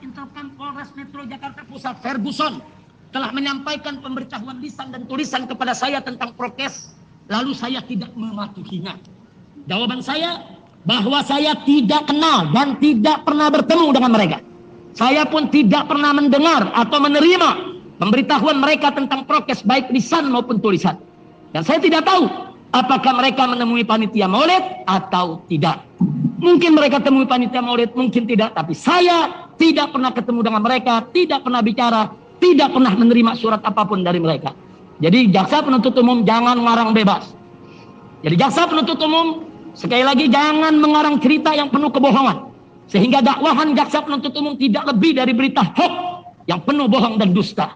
Interpam Polres Metro Jakarta Pusat Ferguson telah menyampaikan pemberitahuan lisan dan tulisan kepada saya tentang prokes, lalu saya tidak mematuhinya. Jawaban saya bahwa saya tidak kenal dan tidak pernah bertemu dengan mereka. Saya pun tidak pernah mendengar atau menerima pemberitahuan mereka tentang prokes baik lisan maupun tulisan. Dan saya tidak tahu apakah mereka menemui panitia maulid atau tidak. Mungkin mereka temui panitia maulid, mungkin tidak. Tapi saya tidak pernah ketemu dengan mereka, tidak pernah bicara, tidak pernah menerima surat apapun dari mereka. Jadi jaksa penuntut umum jangan ngarang bebas. Jadi jaksa penuntut umum sekali lagi jangan mengarang cerita yang penuh kebohongan, sehingga dakwahan jaksa penuntut umum tidak lebih dari berita hoax yang penuh bohong dan dusta.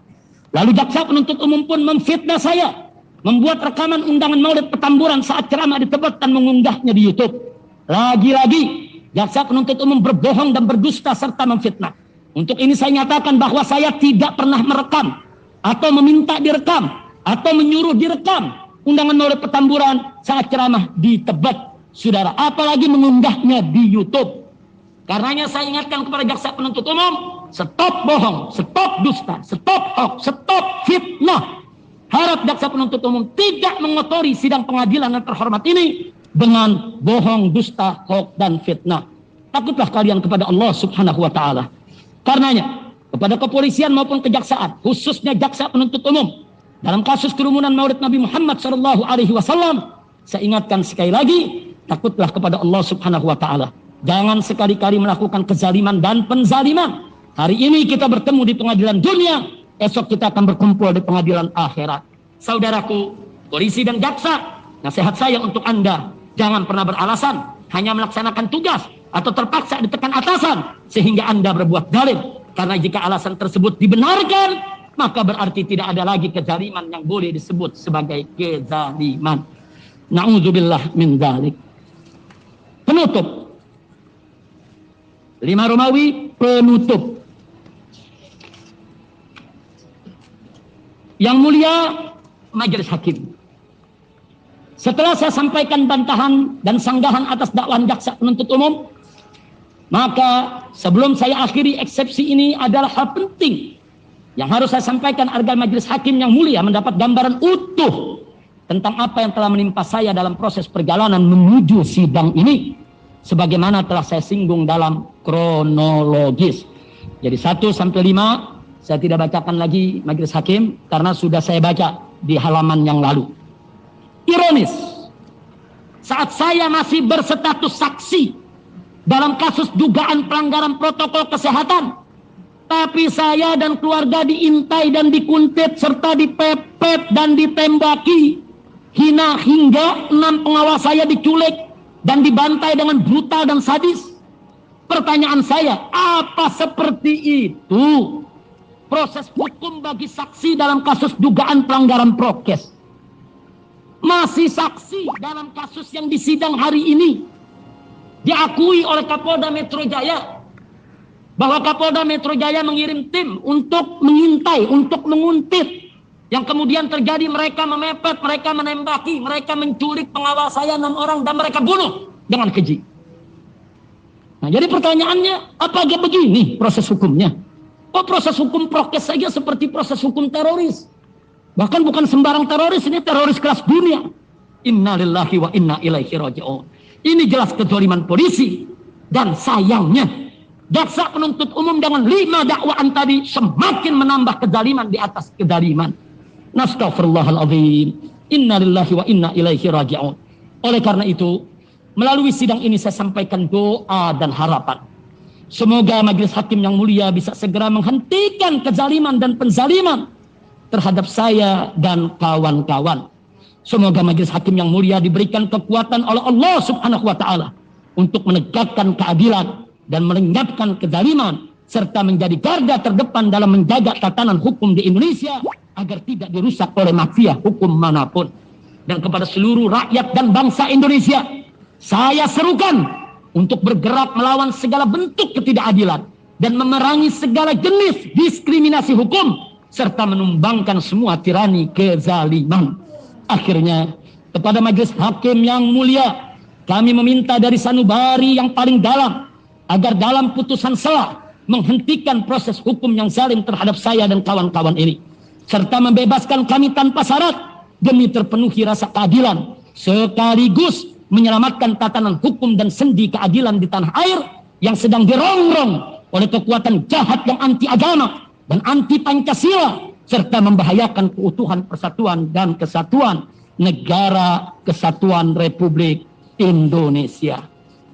Lalu jaksa penuntut umum pun memfitnah saya, membuat rekaman undangan maulid Petamburan saat ceramah di Tebet dan mengunggahnya di YouTube. Lagi-lagi jaksa penuntut umum berbohong dan berdusta serta memfitnah. Untuk ini saya nyatakan bahwa saya tidak pernah merekam atau meminta direkam atau menyuruh direkam undangan maulid Petamburan saat ceramah di Tebet, saudara, apalagi mengunggahnya di YouTube. Karenanya saya ingatkan kepada jaksa penuntut umum, stop bohong, stop dusta, stop hoax, stop fitnah. Harap jaksa penuntut umum tidak mengotori sidang pengadilan yang terhormat ini dengan bohong, dusta, hoax, dan fitnah. Takutlah kalian kepada Allah Subhanahu wa Ta'ala. Karenanya, kepada kepolisian maupun kejaksaan, khususnya jaksa penuntut umum, dalam kasus kerumunan maulid Nabi Muhammad SAW, saya ingatkan sekali lagi, takutlah kepada Allah Subhanahu wa Ta'ala. Jangan sekali-kali melakukan kezaliman dan penzaliman. Hari ini kita bertemu di pengadilan dunia, esok kita akan berkumpul di pengadilan akhirat. Saudaraku, polisi dan jaksa, nasihat saya untuk Anda, jangan pernah beralasan hanya melaksanakan tugas atau terpaksa ditekan atasan sehingga Anda berbuat zalim. Karena jika alasan tersebut dibenarkan, maka berarti tidak ada lagi kezaliman yang boleh disebut sebagai kezaliman. Na'udzubillah min dzalik. Penutup. 5 Romawi penutup. Yang mulia Majelis Hakim, setelah saya sampaikan bantahan dan sanggahan atas dakwaan jaksa penuntut umum, maka sebelum saya akhiri eksepsi ini adalah hal penting yang harus saya sampaikan agar Majelis Hakim yang mulia mendapat gambaran utuh tentang apa yang telah menimpa saya dalam proses perjalanan menuju sidang ini, sebagaimana telah saya singgung dalam kronologis. Jadi 1 sampai 5 saya tidak bacakan lagi Majelis Hakim karena sudah saya baca di halaman yang lalu. Ironis, saat saya masih berstatus saksi dalam kasus dugaan pelanggaran protokol kesehatan, tapi saya dan keluarga diintai dan dikuntit serta dipepet dan ditembaki, hina hingga 6 pengawas saya diculik dan dibantai dengan brutal dan sadis. Pertanyaan saya, apa seperti itu proses hukum bagi saksi dalam kasus dugaan pelanggaran prokes? Masih saksi dalam kasus yang disidang hari ini, diakui oleh Kapolda Metro Jaya bahwa Kapolda Metro Jaya mengirim tim untuk mengintai, untuk menguntit, yang kemudian terjadi mereka memepet, mereka menembaki, mereka menculik pengawal saya 6 orang dan mereka bunuh dengan keji. Nah, jadi pertanyaannya, apakah begini proses hukumnya? Oh, proses hukum prokes saja seperti proses hukum teroris. Bahkan bukan sembarang teroris, ini teroris kelas dunia. Inna lillahi wa inna ilaihi raji'un. Ini jelas kezaliman polisi. Dan sayangnya, jaksa penuntut umum dengan 5 dakwaan tadi semakin menambah kezaliman di atas kezaliman. Nastaghfirullahaladzim. Inna lillahi wa inna ilaihi raji'un. Oleh karena itu, melalui sidang ini saya sampaikan doa dan harapan. Semoga Majelis Hakim yang mulia bisa segera menghentikan kezaliman dan penzaliman terhadap saya dan kawan-kawan. Semoga Majelis Hakim yang mulia diberikan kekuatan oleh Allah Subhanahu wa Ta'ala untuk menegakkan keadilan dan melenyapkan kezaliman serta menjadi garda terdepan dalam menjaga tatanan hukum di Indonesia agar tidak dirusak oleh mafia hukum manapun. Dan kepada seluruh rakyat dan bangsa Indonesia, saya serukan untuk bergerak melawan segala bentuk ketidakadilan dan memerangi segala jenis diskriminasi hukum serta menumbangkan semua tirani kezaliman. Akhirnya, kepada Majelis Hakim yang mulia, kami meminta dari sanubari yang paling dalam agar dalam putusan sela menghentikan proses hukum yang zalim terhadap saya dan kawan-kawan ini, serta membebaskan kami tanpa syarat demi terpenuhi rasa keadilan, sekaligus menyelamatkan tatanan hukum dan sendi keadilan di tanah air yang sedang dirongrong oleh kekuatan jahat yang anti agama dan anti Pancasila, serta membahayakan keutuhan, persatuan dan kesatuan negara kesatuan Republik Indonesia.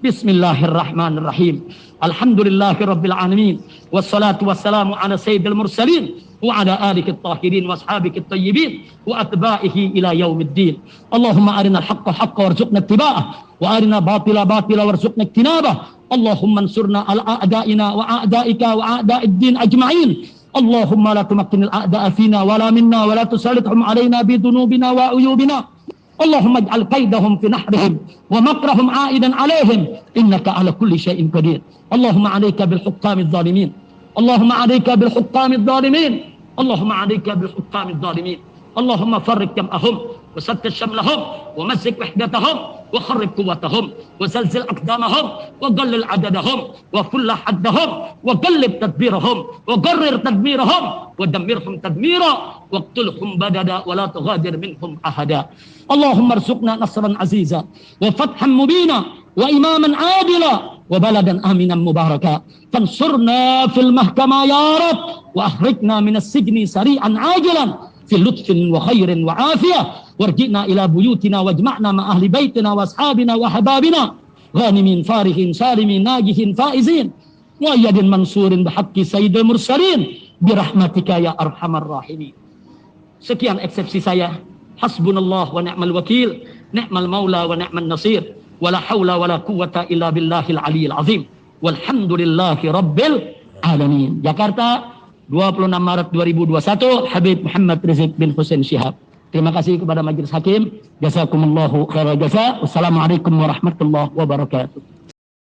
Bismillahirrahmanirrahim. Alhamdulillahirabbil alamin. Wassalatu wassalamu ala sayyidil mursalin wa ala alihi at-tahirin wa ashabihi at-tayyibin wa atba'ihi ila yaumiddin. Allahumma arinal haqqa haqqan warzuqna ittiba'ah wa arina batila batila warzuqna ijtinabah. Allahumma ansurna ala a'da'ina wa a'da'ika wa a'da'id din ajma'in. Allahumma la tumakkinil a'da'a fina wa la minna wa la tusallithum alaina bidunubina wa uyubina. Allahumma ij'al qaidahum fi nahrihim wa makrahum 'aidan 'alaihim innaka 'ala kulli syai'in qadir. Allahumma 'alaika bil hukamidz zalimin. Allahumma 'alaika bil hukamidz zalimin. Allahumma 'alaika bil hukamidz zalimin. Allahumma farriq jam'ahum wa sattit shamlahum wa mazzik wahdatahum wa kharrib quwwatahum wa zalzil aqdamahum wa qallil adadahum wa fulla haddahum wa qallib tadbirahum wa qarrir tadmirahum wa dammirhum tadmira waqtulhum badada wa la tughadir minhum ahada. Allahumma arzuqna nasran aziza wa fathan mubina wa imaman adila wa baladan aminan mubaraka. Fansurna fil mahkamah ya Rab wa akhrijna minas sijni sari'an ajilan fi lutfin wa khairin wa afiyah warji'na ila buyutina wajma'na ma ahli baitina wa ashabina wa hababina ghanimin farihin salimin najihin faizin wa ayyadin mansurin bihaqqi sayyidil mursalin birahmatika ya arhamar rahimin. Sekian eksepsi saya. Hasbunallah wa ni'mal wakil, ni'mal maula wa ni'man nasir, wala haula wala quwwata illa billahil aliyil azim. Walhamdulillahi rabbil alamin. Jakarta, 26 Maret 2021, Habib Muhammad Rizik bin Hussein Syihab. Terima kasih kepada Majelis Hakim. Jazakumullahu khairal jazaa. Wassalamualaikum warahmatullahi wabarakatuh.